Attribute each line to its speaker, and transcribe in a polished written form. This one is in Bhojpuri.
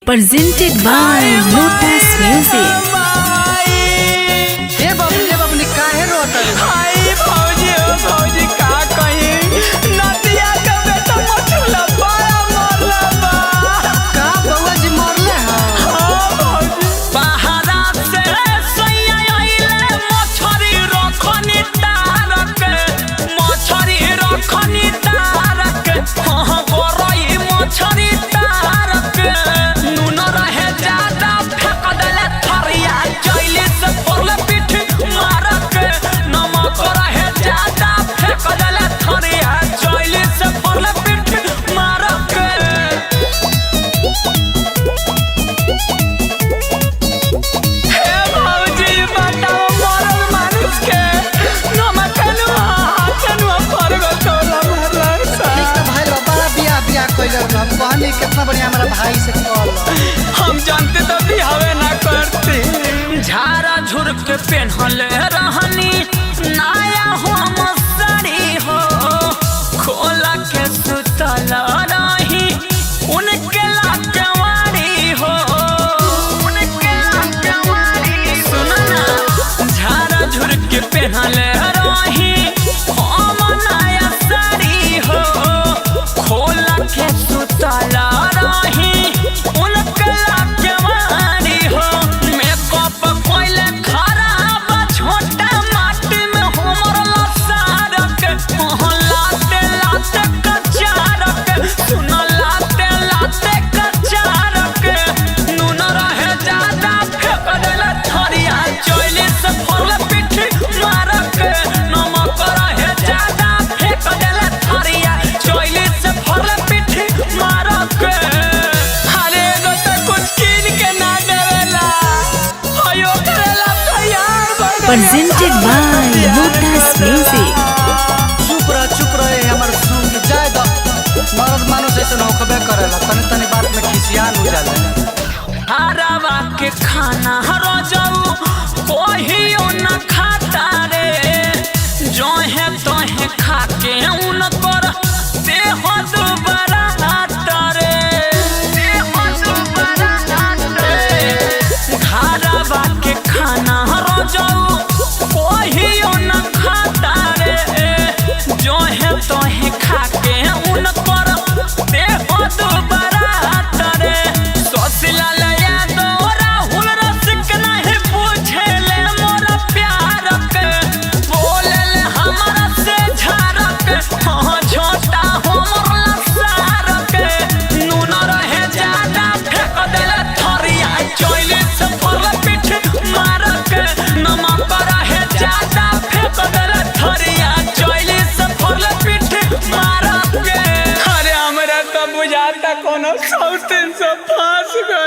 Speaker 1: Presented by Lotus Music.
Speaker 2: ये बबली काहे रोता है?
Speaker 3: हाय भौजी ओ भौजी का कहीं नदिया का बेटा मछुला बड़ा मरला बा।
Speaker 2: का बउआ जी मरले हैं?
Speaker 3: हाँ भौजी पहाड़ा से सैया आइले मछरी रखनी तारक हाँ गोरई मछरी तारक नून रहे ज्यादा फेंक देले थरिया जैली से पड़ले पीठ मारक नमक रहे ज्यादा फेंक देले थरिया जैली से पड़ले पीठ मारक। हे भौजी बताओ मरल मानुष के नमक हाथनुआ पर गो तोला मारला सा।
Speaker 2: ठीक तो भाई बड़ा बिया कइले हम कहनी कितना बढ़िया हमारा भाई से कॉल।
Speaker 3: हम जानते तो बिहावे ना करती झारा झुर के पेन्हले रहनी नया हम साड़ी हो खोला के सुतल रही उनके लाकेवाड़ी हो उनके लाकेवाड़ी सुनना झारा झुर के पेन्हले रही हम नया साड़ी हो खोला के सुतल रही उनके लाकेवाड़ी हो मेकअप कोइले खराब छोटा माटी में हमर लसारक लाते लाते कचारक सुन लाते लाते कचारक नून रहे ज्यादा फेंक देले थरिया चोली से फरले पीठी मारक नमक रहे ज्यादा फेंक देले थरिया चोली से फरले पीठी मारक। अरे एगो तो कुछ कीन के ना देवेला हयो करेला तैयार बन
Speaker 1: Presented by Lotus Music.
Speaker 2: चुप रहे हमर सुन जाय द मर्द मानुष ऐसे होकबे करेला तनी तनी बात में खिसियान हो जाला।
Speaker 3: हरावा के खाना हरो जाऊ कोहियो न खाता रे जो है तो है खा के उन कर देह दुबारा रे देह दुबारा रे हरावा के खाना हरो जाऊ कोहियो न खाता रे जो है तो है खा के उन कर देह दुबारा रे सोसिला कोनो सौतीन से फांस गए।